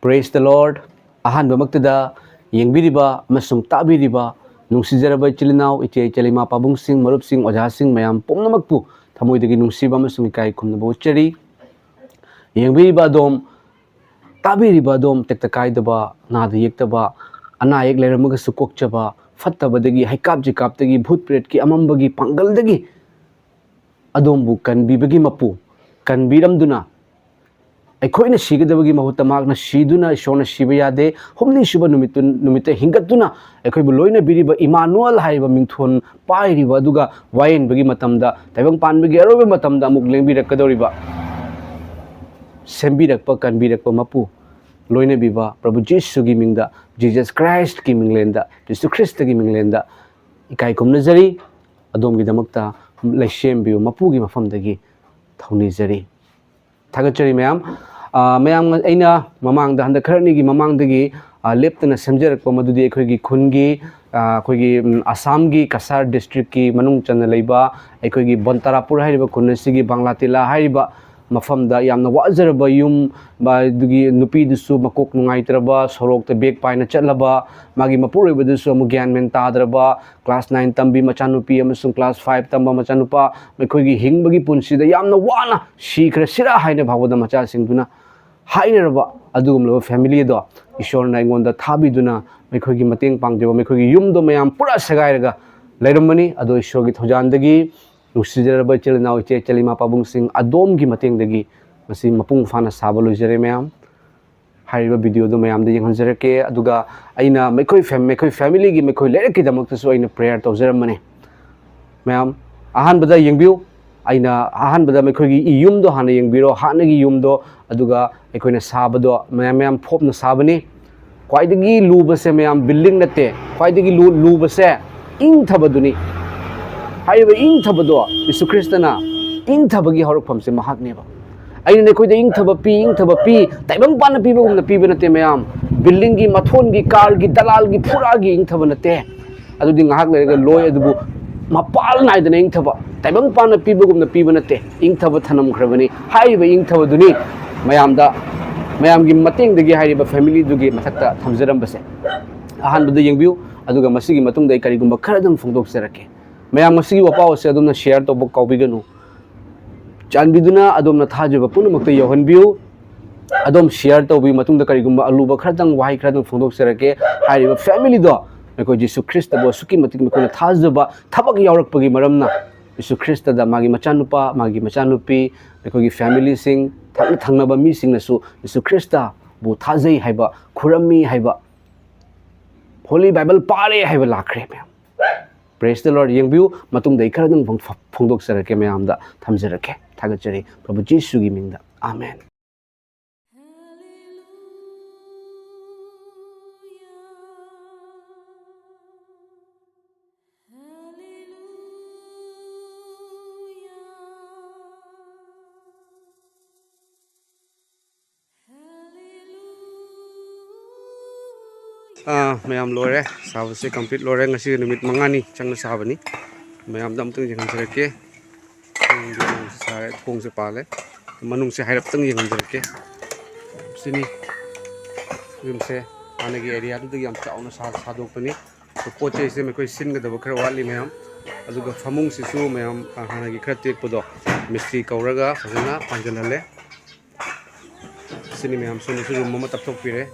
Praise the Lord. Ahanbamagtada yengbiriba amasung tabiriba nungsijaraba ichilinaw iche ichalima pabungsing marupsing ojasing mayam pumnamakpu thamoidagi nungsiba amasung ikai khumnaba uchari yengbiriba adom tabiriba adom tektakaidaba nada yektaba ana yek leiramaga sukokchaba fattabadagi haikap jikaptagi bhut pretki amambagi pangaldagi adombu kanbibagi mapu kanbiramduna अखोइन सिगदबगी महुत मागना सिदुना ईश्वरना सिब यादे हमनी सुब नुमित हिंगतुना अखोइबु लोइना बिरिबा Emmanuel हाइबा मिंथोन पाइरिबा अदुगा वायनबगी मतमदा तैबंग पानबगी अरोबे मतमदा अमुक लेंबिरकदोरिबा सेंबिरकपा कनबिरकपा मपु लोइना बिबा प्रभु जीसुगी मिंगदा Jesus Christ की मिंगलेंदा जीसु Christ की मिंगलेंदा इकाई कुमनजरी अदोमगी दमकता लैसेमबिउ मपुगी मफमदगी थौनिजरी थागचरी ma'am ma'am अना ममांग हंद खरनी ममांगी लेप्तना सेमजरप मदुदी अखोगी खुनगी अखोगी आसाम की कसार डिस्ट्रिक्ट की मनुंग चंद लेबा अखोगी बनतारापुर हाइरिबा खुन सिगी बांग्लातिला हाइरिबा मफमदा यामना वाजरबा युम बादुगी नुपीदुसु मकोक नुंगाइतरबा सोरोकते बेग पाइना चलबा मागी मपुरबदुसु अमु ज्ञान मेन तादरबा क्लास 9 तंबी मचानुपी अमसुंग क्लास 5 तंबा मचानुपा मखोगी हिंगबगी पुंसीदा यामना वाना सीखर सिरा हाइना भावदा मचा सिंगदुना हाइनरबा अदुगुमलो फैमिली दो ईश्वरना अइंगोंदा थाबिदुना मखोगी मतेंग पांगदेबा मखोगी युमदो मयाम पुरा सगाइरगा लेरमनी अदो ईश्वरगी थौजानदगी नुसिजरबा इचलनाव इचे इचलिमा पाबुंगसिंग अदोमगी मतेंगदगी मसी मपुंग फाना साबा लोइजरे मैम हाइरिबा वीडियो दो मैम दे यंगहनजरके अदुगा अइना मखोई फैमिली की मखोई लेरकी दमकतसु अइना प्रेयर तौजरमने मैम अहानबदा यंगबिउ अइना अहानबदा मखोगी युमदो हाना यंगबिरो हानगी युमदो अदुगा अखोइना साबदो मैम फोपना साबनी ख्वाइदगी लुबसे मैम बिल्डिंग नते ख्वाइदगी लुबसे इंथबदुनी हाइबा इंथबदो यीशु ख्रिस्टना इंथबगी हरफमसे महाकनेबा अइना नेखोइदा इंथब पी तैबंग पाना पीबगुमना पीब नते मैम बिल्डिंग की मथोन की कार की दलाल की फुरा की इंथब नते अदुदि ngahak lerega loy adubu mapal naidana ingthaba taibang pana pibagumna piba nate ingthaba thanam khrabani haiba ingthaba duni mayamda mayamgi mateng dagi haiba family dugi mathakta thamjaram base ahan badu yengbiu aduga masigi matungda ai karigumba kharadam phongdok serake mayam masigi wapaw se adumna share to bok kaubiganu chanbiduna adumna thajaba punamakta yohanbiu adom share to bi matungda karigumba aluba kharadang wai kharadang phongdok serake haiba family do meko Jesu Christ bo suki matik meko na thajaba thabak yaurakpagi maramna Jesu Christ da magi machanupa magi machanupi meko gi family sing thangnaba mi sing na su Jesu Christ bo thajai haiba khurami haiba Holy Bible pare haiba lakhre me Praise the Lord yengbiu matung dai kharadang phongdok sarake me amda thamjarake thagachari Prabhu Jesu gi mingda amen ma'am लोरे साब से complete लोरे ngasi numit mangani changna sabani ma'am dam tung jeng jerke sa khong se pale manung se hairap tung jeng jerke sini rim se anagi area du yam chauna sa sadok pani to poche se me koi sin ga da khara wali ma'am aduga famung se su ma'am hanagi khara tek podo mistri kauraga fazana panjalale sini ma'am sunu su room ma taptok pire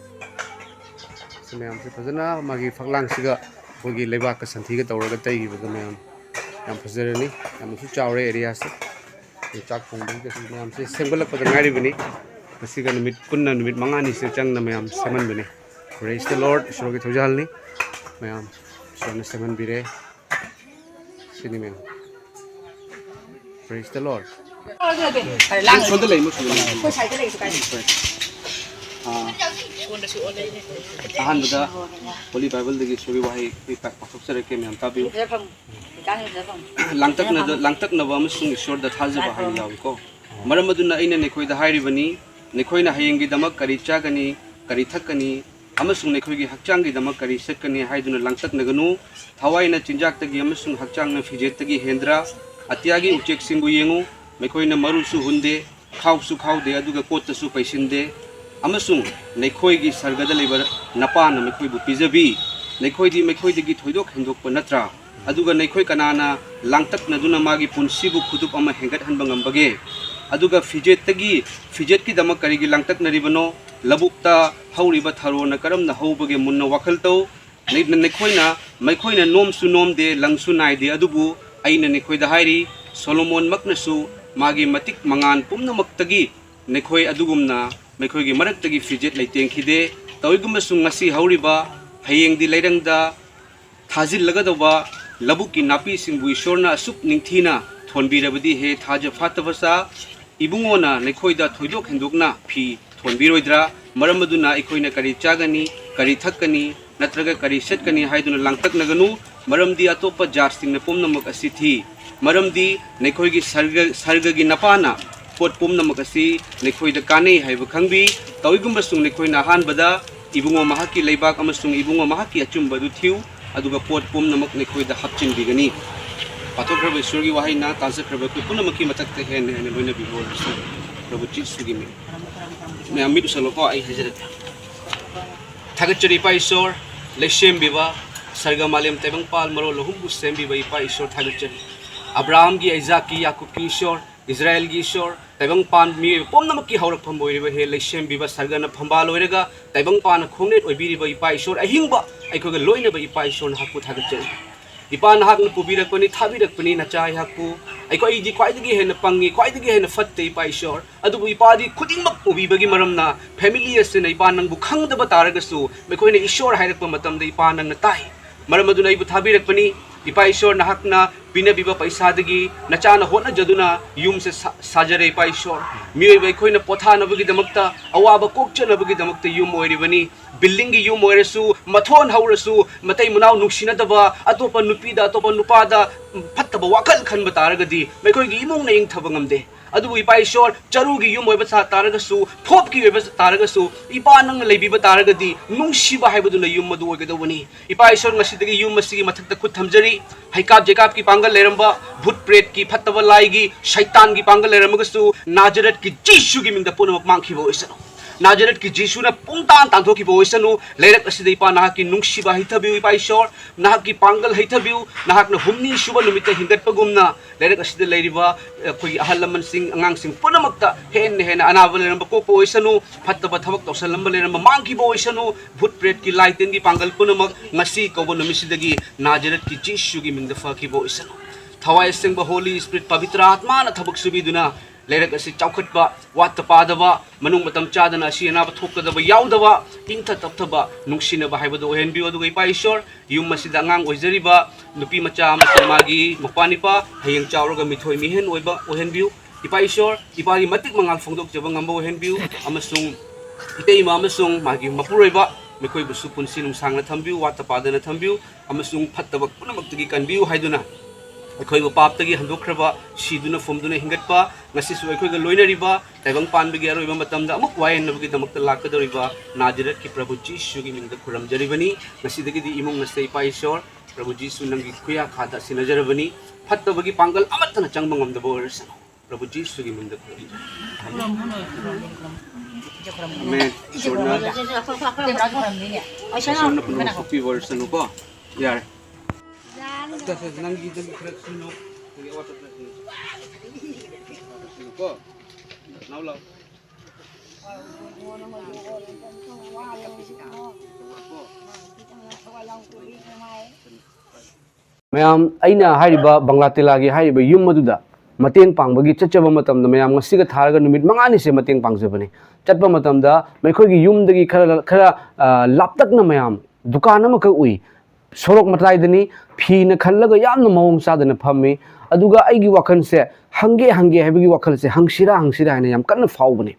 ma'am से फजना मागी फगलांग सिगा होगी लेबा का संथि का तौरगा तैगी बद ma'am याम फजरनी याम सु Chaware area से चाक फोंदि के मैम से सेंगलक पद गारी बनी मसिगा निमित पुन्ना निमित मंगानी से चंगना मैम सेमन बनी प्रेज द लॉर्ड ईश्वर के थौजालनी मैम सोने सेमन बिरे सिनी मैम प्रेज द लॉर्ड सोदे ले मुसु कोई साइड ले अहनबदा होली बाइबल दगी सोरी वाही पाठकसरके मैम ताबिउ लांगतकनबा अमसुंग ईश्वर दा थाजबा हाय यावको मरम अदुना अइना नेखोइदा हाइरिबनी नेखोइना हयेंगी दमक करी चागनी करी थकनी अमसुंग नेखोइगी हकचांगी दमक करी सकनी हाइदुना लांगतकनगनु थवाइना चिंजाकतगी अमसुंग हकचांगना फिजेतगी हेंद्रा अत्यागी उचेक सिंगु येंगु मेखोइना मरुसु हुंदे खावसु खावदे अदुगा कोतसु पैसिंदे अमसुंग नैखोइगी सर्गद लेबर नपान मैखोइबु पिजबी नैखोइदी मैखोइदगी थोइदोक हेंदोक नत्रा अदुगा नैखोइ कनाना लांगतकनदुना मागी पुनसिबु खुदुप अमा हेंगत हनबा ngambage अदुगा फिजेट की दमक करिगी लांगतकनरिबनो लबुक्ता हौरिबा थारोना करमना हौबगे मुन्ना वाखल तौ नैखोइना मैखोइना नोमसु नोमदे लंगसु नाइदे अदुबु अइना नैखोइदा हाइरी सोलोमोन मकनसु मागी मतिक मंगान पुमनमक्तगी नैखोइ अदुगुमना मैखोइगी मरक्तगी फिजेट लैतेंखिदे तौइगुमसु ngasi हौरिबा हयेंगदी लैरंगदा थाजिलगदबा लबुकी नापी सिंबु ईश्वरना असुक निंगथीना थोनबीरबदी हे थाज फातबसा इबुंगोना नैखोइदा थोइदोक हेंदोकना फी थोनबीरोइद्रा मरमदुना अखोइना करी चागनी करी थक्कनी नत्रगा करी सेटकनी हाइदुना लांगतकनगनु मरमदी अतोप जातसिंगना पुमनमक असि थी मरमदी नैखोइगी सर्गगी नपाना पोट पुमनमक असि नैखोइदा काने हाइब खंगबी तौइगुमबसुंग नैखोइना हानबदा इबुंगो महाकी लेबाक अमसुंग इबुंगो महाकी अचुंबदु थिउ अदुगा पोट पुमनमक नैखोइदा हपचिनबिगनी पाथोख्रब ईश्वरगी वाहैना ताजख्रब पुनमकी मथक्ते हेन हेन लोइना बिबोर प्रभु जीसुगी में मैं अमित सलोको आई हजर थागचरी पा ईश्वर लेशेम बिबा सरगा मालेम तेबंग पाल मरो लोहुंबु सेम बिबा इपा ईश्वर थागचरी अब्राहम की आइजाक की याकूब की ईश्वर इस्राएल की ईश्वर तेबंग पान मी पोमनमकी हौरकफम बोइरिबा हे लेशेम बिबा सरगना फंबा लोइरगा तेबंग पान खोंगनेट ओइबिरिबा इपा ईश्वर अहिंगबा अइखोगा लोइनबा इपा ईश्वर हाकु थागचरी इपा नाहकन पुबिरकपनी थाबिरकपनी नचा हाकु अइखोइदि क्वाइदगी हेन पंगी क्वाइदगी हेन फत्ते इपा ईश्वर अदुबु इपादी खुदिंगमक पुबिबगी मरमना फैमिली असिन इपा नंगबु खंगदबा तारगसु मैखोइना ईश्वर हाइरकपा मतमदा इपा नंगना ताई मरमदुना इबु थाबिरकपनी इपा ईश्वर नाहकना पिनबिबा पैसादगी नचाना होटनजदुना युम से साजरे इपा ईश्वर मियोइबा अइखोइना पोथानबगीदमक्ता अवाबा कोकचनबगीदमक्ता युम ओइरिबनी बिल्डिंग की यूम ओइरसु मथोन हौरसु मतै मुनाव नुक्सिनदबा अतोपा नुपीदा अतोपा नुपादा फत्तबा वाखल खनबा तारगदी मैखोइगी इमुंगना इंगथबा ngamde अदुबु इपा ईश्वर चरुगी युम ओइबा तारगसु थोपकी ओइबा तारगसु इपा नंग लेबिबा तारगदी नुंगसिबा हाइबदुना युम मदु ओइगदबनी इपा ईश्वर ngasiदगी युम मसिगी मथक्ता खुद थमजरी हैकाब जेकाब की पांगल लेरंबा भूत प्रेत की फत्तबा लाइगी शैतान की पांगल लेरमगसु नाजरत की जीसु की मिंगदा पुनमक मांगखिबा ओइसनो नाजरत की जीसुना पुंगतान तांथोखिबा ओइसनु लेरक असिदा इपा नाहकी नुंगसिबा हिथबिउ इपा ईश्वर नाहकी पांगल हिथबिउ नाहकना हुमनी सुबा नुमित्ता हिंगतपगुमना लेरक असिदा लेरिबा अखोई अहल लमन सिंग अंगांग सिंग पुनमक्ता हेन हेन अनाबा लेरंबा कोपा ओइसनु फत्तबा थबक तौसलंबा लेरंबा मांगखिबा ओइसनु भूत प्रेत की लाइटेन की पांगल पुनमक ngasi कौबा नुमिसिदगी नाजरत की जीसु की मिंगदा फखिबा ओइसनु थवाई सिंग होली स्पिरिट पवित्र आत्मा ना थबक सुबिदुना लेरक असि चौखटबा वात पादबा मनुंग मतम चादना असि अनाबा थोकदबा याउदबा इंथ तपथबा नुंगसिनबा हाइबदो ओहेनबिउ अदुगा इपा ईश्वर युम मसिदा अंगांग ओइजरिबा नुपी मचा अमसुंग मागी मपानिपा हयेंग चाउरगा मिथोय मिहेन ओइबा ओहेनबिउ इपा ईश्वर इपारी मतिक मंगाल फोंदोकजबा ngamba ओहेनबिउ अमसुंग इतेइमा अमसुंग मागी मपुरोइबा मैखोइबुसु पुनसि नुंसांगना थंबिउ वात पादना थंबिउ अमसुंग फत्तबा पुनमक्तगी कनबिउ हाइदुना अखोइबु पापतगी हंदोखरबा सिदुना फुमदुना हिंगतपा ngasisu अखोइगा लोइनरिबा ताइबंग पानबगी अरोइबा मतमदा अमुक वायनबगी दमक्ता लाकदोरिबा नाजरत की प्रभु जीसु की मिंगदा खुरमजरिबनी ngasiदगिदि इमुंग नसे इपा ईश्वर प्रभु जीसु नंगी खुया खादा सिनजरबनी फत्तबगी पांगल अमतना चंगबा ngamdaba ओरसनो प्रभु जीसु की मिंगदा खुरमजरि आमेन ईश्वरना पुनः सुपी वर्षनु को यार नंगी दगी खरक सुनो ये वाटर को नाउ लाओ मैम अइना हाइरिबा बांग्लातेलागी हाइरिबा युम मदुदा मतेंग पांगबगी चचबा मतमदा मैम ngasiga थारगा नुमित मंगानी से मतेंग पांगजबनी चटबा मतमदा मैखोगी युमदगी खरा खरा लापतकना मैम दुकान अमक उई सोरक मताइदनी फीन खल्लगा यामना मवंग सादना फम्मी अदुगा आइगी वखन से हंगे हंगे हैबगी वखल से हंगसिरा हंगसिरा हैना याम कन्न फावबने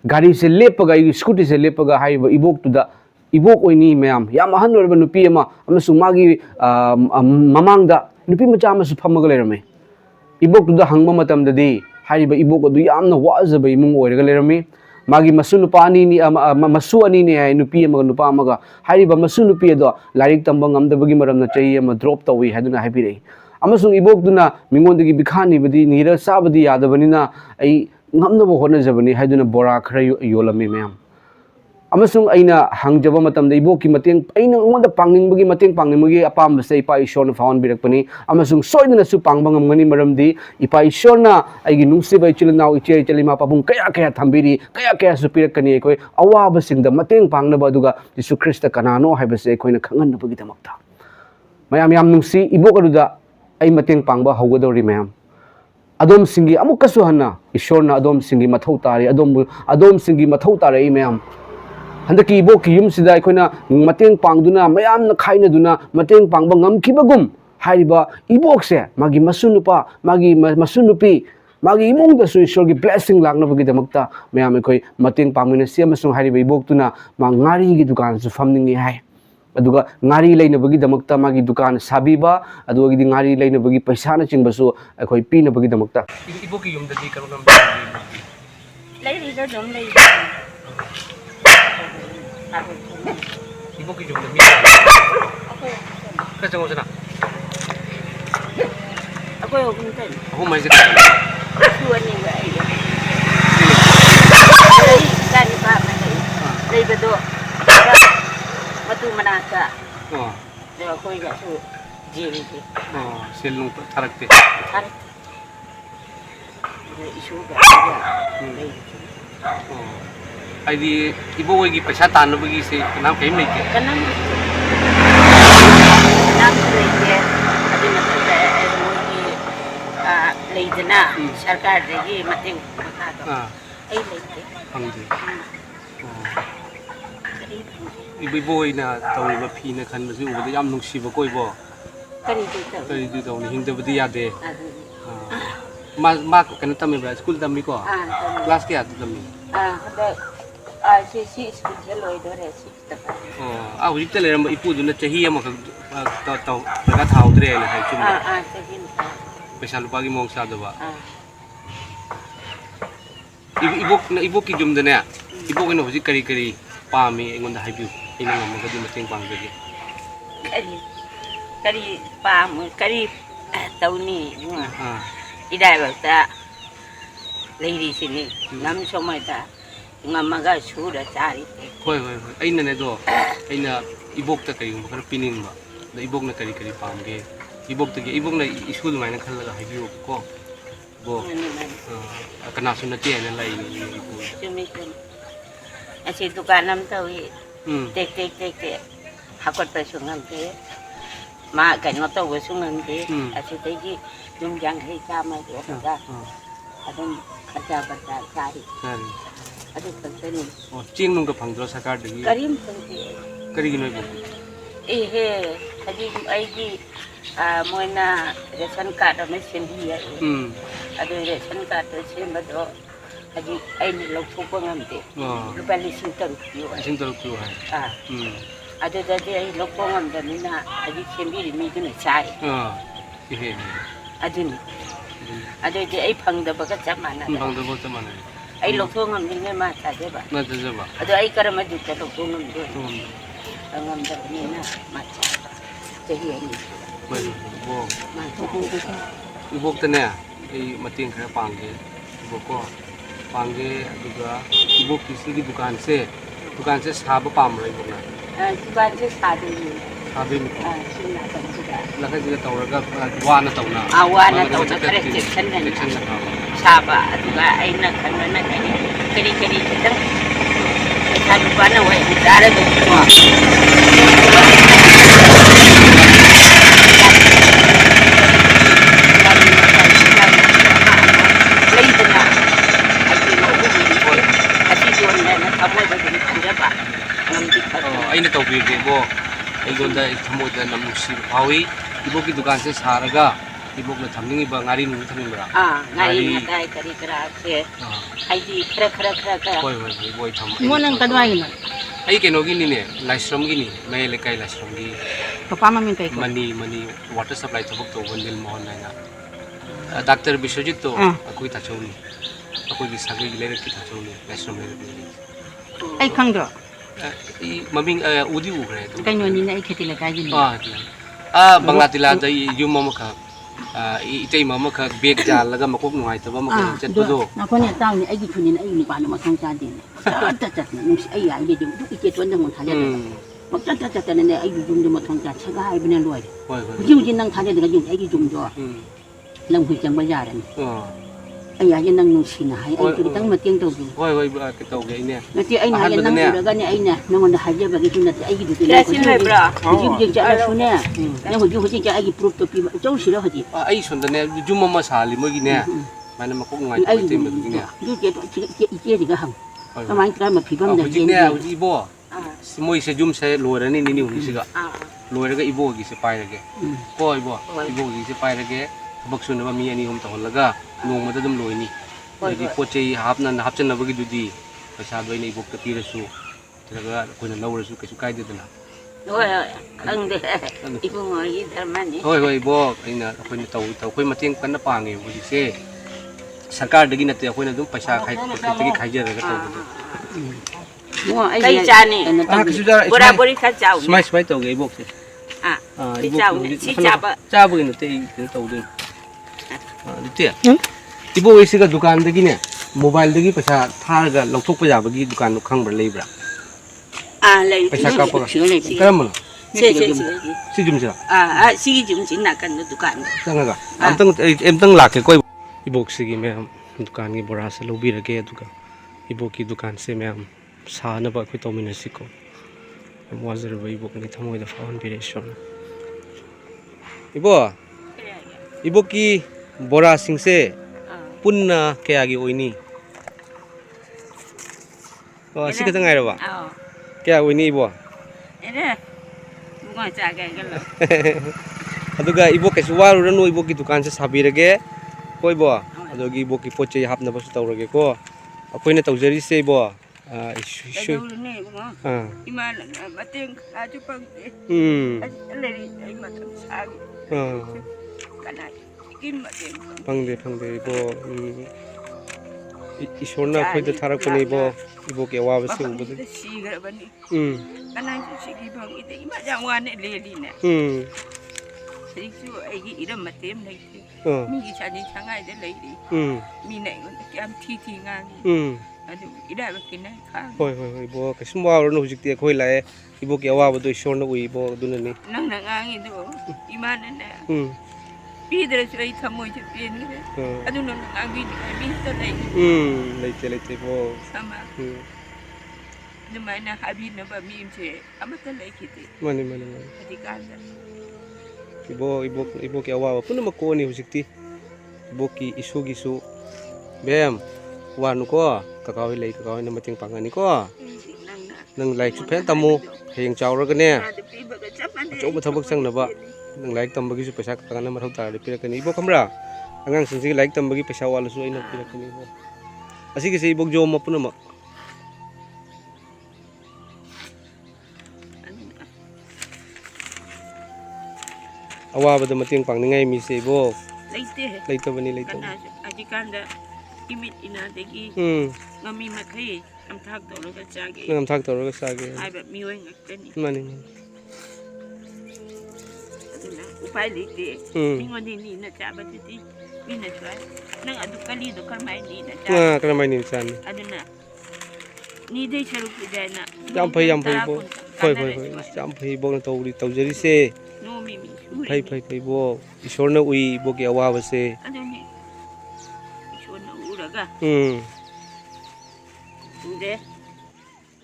गाड़ी से लेपगा आइगी स्कूटी से लेपगा हाइबा इबोक तुदा इबोक ओइनी मैम याम अहन ओरबा नुपी अमा अमसु मागी ममांगदा नुपी मचा अमसु फमगा लेरमे इबोक तुदा हंगबा मतमददी हाइबा इबोक अदु यामना वाजबा इमुंग ओइरगा लेरमे मागी मसु नुपा अनी मसु अनी ने है नुपी अमगा नुपा अमगा हाइबा मसु नुपी अदो lyric तंबा ngamdabagi maramna chai ama drop tawi haduna haibirei amasung ibok duna mingon dagi bikhani badi nira sabadi yadabanina ai ngamnaba hotnajabani haiduna bora khara yolami mayam amasung aina hangjaba matamda iboki mateng aina ngonda pangningbugi mateng pangningbugi apambase ipa ishorna faun birakpani amasung soidana su pangbang ngamngani maramdi ipa ishorna aigi nungsiba ichilnaw iche chalima papung kaya kaya thambiri kaya su pirakani ekoi awaba singda mateng pangnaba aduga Jesu Christa kanano haibase ekoina khanganbagi damakta mayam yam nungsi ibok aduda ai mateng pangba haugadori mayam adom singi amukasu hanna ishorna adom singi mathau tari adom singi mathau tari mayam handaki iboki yumsida aikoina mateng pangduna mayamna khainaduna mateng pangba ngamkibagum haiba ibokse magi masunupa magi masunupi magi imungda su ishorgi blessing laknabagi damakta mayam ekoi mateng pangmina si amasung haiba iboktuna ma ngari gi dukan su famningi hai aduga ngari leinabagi damakta magi dukan sabiba aduga gi ngari leinabagi paisa na chingbasu ekoi pinabagi damakta iboki yumdadi karon lấy đó dom lấy iboki yumda mi ka jango sana aku yang kunten aku mai se dua ni vậy lấy ra đi ba mà lấy betul matu manasa rồi aku yang tu jiri tu selung tarakte tarik isu dah aidi ibo gi paisa tanbagi se nam kai mai ke kanam nam lagi ada mata lagi dana सरकार lagi mati mata tu ai lagi hangji ibo ina tawriba phina khanbasu ubada yam nungsiba koibo kari du taw ni hingdabadi yade ma kana tammi ba school tammi ko class kya tammi si school loi dore si tapa hujik te leram ipu duna chahi ama taw daga thaudre le hai chum chahi paisa lupa gi mong sa daba ibok ki jum dane ibok ina hujik kari pami engonda haibu ina ngamaga di mateng pangbagi kari pam kari tauni idai bakta leiri sini nam somai ta ngamaga sura cari hoi aina ne do aina ibok ta kari khara pining ba da ibok na kari pamge ibok na school mai na khalaga haibu ko bo kana sunna ti na lai ni ibu sumi asi dukanam tawi tek hakot pa sungam te ma kan to wa sungam te asi tegi dum jang hai sama do da adum khaja bata cari adu kanteni ching nung ka phangdro sakar degi karim pangti kari gi noi bo he khaji ai gi moina ration card me sendi ya adu ration card semba do khaji ai ni lok thok ngam te lupa lising taruk yo hai ada jadi ai lok ngam da ni na khaji sembi mi ni chai he adu ni adu je ai phang da ba ka chamana phangda bo chamana ai lok ngam ni ma ta je ba na je ba adu ai karama du ta lok ngam do ngam da ni na ma cha jadi ai ni bo ma ibok tane ai mating khara pangge ibok ko pangge aduga ibok kisi ki dukan se saba pam rai bokna dukan se sadu ni sabin ko suna ta juga laka jiga tawraga wana tawna wana tawna correction na saba aduga ai na kanna na kari kitang ta dupa na wai dara da kuwa aina tawbirge bo aigonda thamoda namusi pawi iboki dukan se saraga ibok na thamningi ba ngari nu thamingra ngari na dai kari kra se ai di khra ka boy tham monang kadwai na ai keno gi ni ne laisram gi ni mai le kai laisram gi papa mami kai mani water supply thobok to wandil mohon na doctor biswajit to akoi ta chawni akoi gi sagi gi le ki ta chawni laisram le ai khangdo maming udi u gre kai no ni na ai kheti la kai ni bangla tila da yum mama ka इतै मम खक bag जालगा मकोक नुहाय तब मकोक चतपदो नाखोने तावने आइगी खुनिन आइगी नुपानो मथों चादेने चत नुसी आई आइगे दु इके तोन दंग थाले चत ने आइगी जुमदो मथों चा छगा हाइबने लोय होय होय हुजी नंग थाले दगा जुम आइगी जुमदो lam hui chang ba yaran ai ya nang nu sin hai ai tu tang mateng tau du होय होय के तौ गे ने nati ai na ya nang ura ga ne ai na nang na haja ba gi tu nati ai gi du ne sin hai bra ji ji ja la su ne ne hu ji ja ai gi proof to pi chau si la haji ai son da ne jum ma sali mo gi ne mana makok ngai ai tai ma gi ne ju je to ji ji ga ham ta mai tra ma phi bam da ji ne ji bo moi se jum se lo ra ni ni hu si ga lo ra ga ibo gi se pai ra ge ko ibo gi se pai ra ge bak sun ba mi ani hom ta hon laga nong ma da dum loi ni di poche hapna hap chen na ba gi du di paisa doi nei bok ta pi ra su traga ko na law ra su ka su kai de na oi ang de ibu ngoi gi dharman ni hoi hoi bo aina ko ni tau ko mateng kan na pa nge bu ji se sarkar dagi na te ko na dum paisa khai ti khai ja ra ga tau bu mo ai cha ni bora bori kha chau smai tau ge bok se si chau si cha ba cha bu ni te tau de tia ibo isi ga dukan dagi ne mobile dagi paisa thar ga lokthok pa ja ba gi dukan no khang bra leibra lei paisa ka pa lei karam lo se si jum sa si jum jin na kan dukan tang ga em tang lak ke koi ibok si gi me dukan gi bora se lobi ra ge duka ibok ki dukan se me sa na ba khoi to min si ko mwazer ba ibok ni thamoi da fawn bi re shon ibok ki bora sing se punna kaya gi oini si ka tangai ra ba kaya oini ibo ere bunga cha ga ga lo aduga ibo ke suwaru ranu ibo ki dukan se sabirage koi bo adugi ibo ki poche hapna ba su tawrage ko akoina tawjari se ibo ishu iman mateng aju pang leri ai matam sag kana kin mateng phangde ibo ishorna khoi da tharak ko ibo ibo ke wa ba se u bade si gar bani kana si gi bang ite ima jang wa ne leri ne Risu ai gi iram matem nei mi gi chani changai de leri mi nei ngon kyam thi ngang adu ida ba kinai khang hoi ibo ke sumwa ro hujik te khoi lai ibo ke wa ba do ishorna ui ibo duna ni nang na ngang ido iman ne pi dre ai thamoi che pin ne adu nang ngang bi mi to nei leite ibo sama de mai na habi na ba mi che amata lai kiti mani adikanda ibo ke awa puna mako ni hujikti ibo ki isu gisu bem wanu ko kakawai lai kakawai na mating pangani ko nang like su pen tamu heng chawra ga ne chau ba thabak sang na ba nang like tam bagi su paisa ka na mathau tar de pira kani ibo kamra angang sing si like tam bagi paisa wala su aina pira kani ibo asi ke se ibo jo ma puna ma awa ba da mating pang ni ngai mi se ibo leite bani leite adikanda imit ina degi ngami makai am thak to lo ga chage ai ba mi wen ngakani mani aduna upai lite mi ngoni ni na cha ba ti mi na try nang adu kali do kar mai ni na cha kar mai ni chan aduna ni dei charu pu dai na yam phai bo hoi yam phai bo na tawjari se no mi phai bo ishorna ui bo ke awa ba se aduni ishorna uraga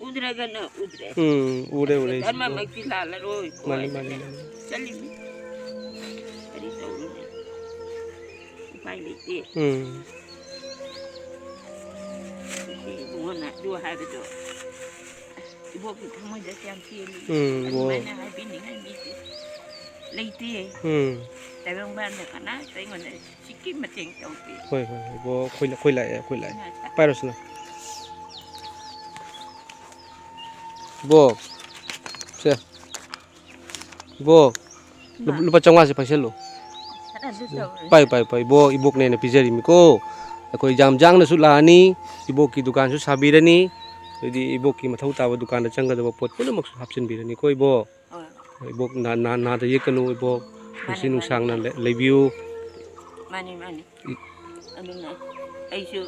udra na udre karma makti lala roi mani chali mi ari to upai lite buona dua hari tu ibu kita mau jadi yang kiri mana hari ni kan gitu lite tapi orang bandar kan saya ngono sikit macam tu hoi ibu khoi lại paros na ibu se ibu lupa chongwa se paisel lo pai ibu ne na pijari mi ko koi jam jang na su la ni ibu ki dukan su sabirani jadi ibu ki mathau ta ba dukan da changa da pot puna mak su hapsin birani ko ibu ibu na da yekanu ibu si nung sang na leibiu Mani aduna aisu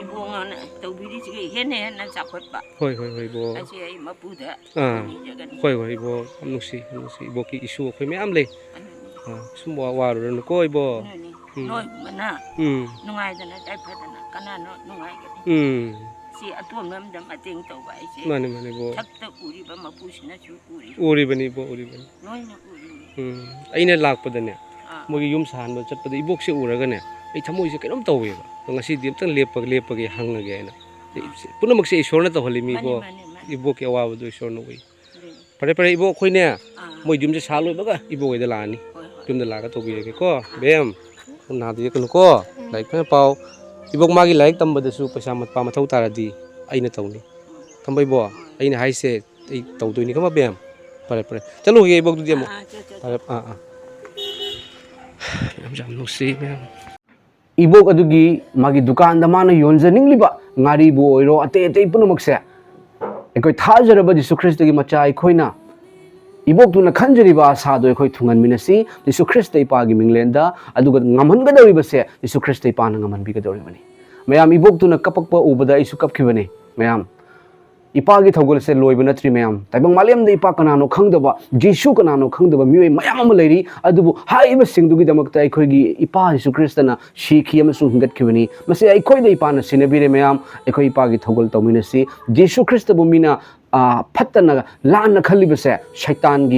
ibungan tawbiri sige hen na sakot pa. Hoi bo. Kasi ay mapuda. Ni jagan. Hoi bo. Nusi ibo ki isu khoi me am le. Sumwa waru ran ko ibo. Noi mana. Nungai dana dai phadana kanano nungai ka. Si atom nam dam ating tawba ai si. Mani bo. Thakta uri ba mapusina chu uri. Uri bani bo uri bani. Noi na uri. Aina lakpada ne. Mogi yum san ba chatpada ibok se uraga ne. Ai thamoi se kenom tawwe ba. Ngasi dim tang lepag hangage aina. Punamak se ishor na tawhali mi bo. Ibok ke awa do ishor no wi. Pare ibok khoi ne. Moi yum se saloi baga ibok ida lani. Yum da laga to bi ke ko. Bem. Na di ko ko. Like pa pau. Ibok magi like tamba da su paisa mat pa mathau taradi aina tawni. Tambai bo. Aina hai se ai tawdoi ni kama bem. Pare chalo ge ibok du dia mo. Pare jam nusi bem. Ibok adugi magi dukan da mana yonjaning liba ngari bu oiro ate punamak se ekoi thajaraba Jisu Christ gi macha ekhoina ibok tu na khanjariba asa do ekoi thungan minasi Jisu Christ ipa gi minglenda aduga ngamhan ga dawri base Jisu Christ ipa na ngaman bi ga dawri bani mayam ibok tu na kapakpa ubada isu kapkhibani mayam ipa gi thogol se loiba natri mayam taibang maliam da ipa kanano khangdaba Jisu kanano khangdaba mioi mayam am leiri adubu haiba singdu gi damakta ekoi gi ipa Jisu Christ na shikhi amasung hingat khibani mase ekoi da ipa na sinebire mayam ekoi ipa gi thogol tawminasi Jisu Christ bu mina fatana lana khalibase shaitan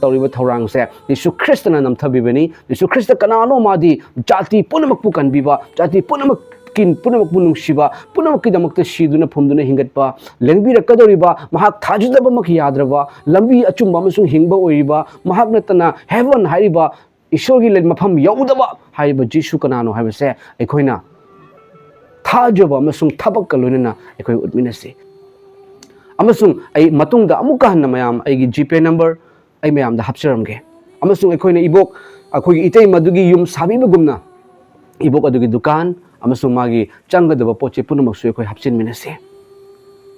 tawriba thorang se Jisu Christ na namthabibani Jisu Christ kanano madi jati punamak pu kanbiba jati punamak kin punamak bunung shiba punamak ki damakta shiduna phumduna hingatpa lengbi rakadoriba mahak thajudaba mak yadraba lambi achumba amasung hingba oiriba mahak natana heaven hariba ishorgi le mafam yaudaba hariba Jisu kanano habase ekhoina thajaba amasung thabak kalunena ekhoi utminasi amasung ai matungda amuka hanna mayam aigi GPay number ai mayam da hapcharamge amasung ekhoina ibok akhoi itei madugi yum sabibagumna ibok adugi dukan amasung magi changgadaba poche punamak su ekhoi hapchin minase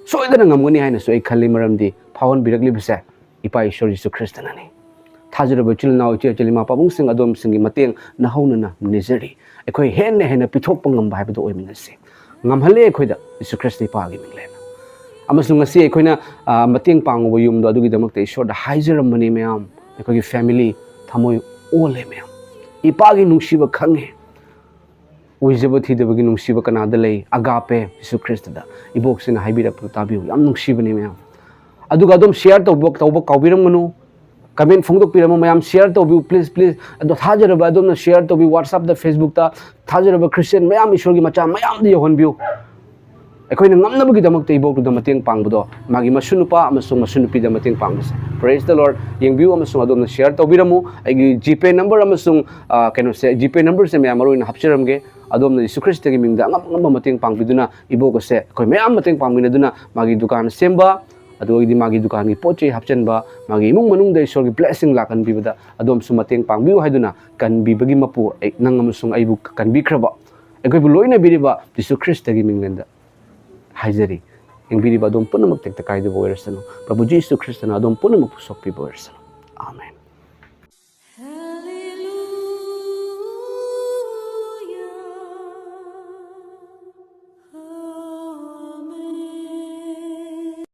soidana ngamgani haina so ai khalli maramdi phawon birakli base ipa ishor Jisu Christ nani thajraba chilnau chelima pabung sing adom singi mateng nahaunana nizari ekhoi hena pithok pangam bai bado oi minase ngamhale ekhoida Jisu Christ ipa gi minglena amasung ngasi ekhoina mateng panguba yumdo adugi damakta ishor da haijaramani mayam ekhogi family thamoi ole mayam ipagi nungsiba khange oijaba thidabagi nungsiba kanada lei agape Jisu Christ da ibok sina haibira tabiu yam nungsibani mayam aduga adom share tawba kawbiram ganu comment phongdok pirama mayam share tawbiu please ado thajaraba adom na share tawbi WhatsApp da Facebook ta thajaraba Christian mayam ishorgi macha mayam di yohonbiu ekhoina ngamnabagi damakta ibok du mateng pangbudo magi masunupa amasung masunupi da mateng pangbase praise the Lord yengbiu amasung adom na share tawbiramu aigi GPay number amasung keno se GPay number se mayam maroina hapcharamge adom na Jisu Christ gi mingda ngam mateng pangbiduna ibok se khoi mayam mateng pangmina duna magi dukan semba adugi magi dukan gi poche hapchanba magi imung manung da ishor gi blessing lakan bibada adom su mateng pangbiu haiduna kan bibagi mapu nang amasung aibu kan bikraba ekoi bu loina biriba Jisu Christ gi minglenda haijari engbiri ba dom punamak tek takai de boyersano Prabhu Jisu Christ na dom punamak pusok pi boyersano amen.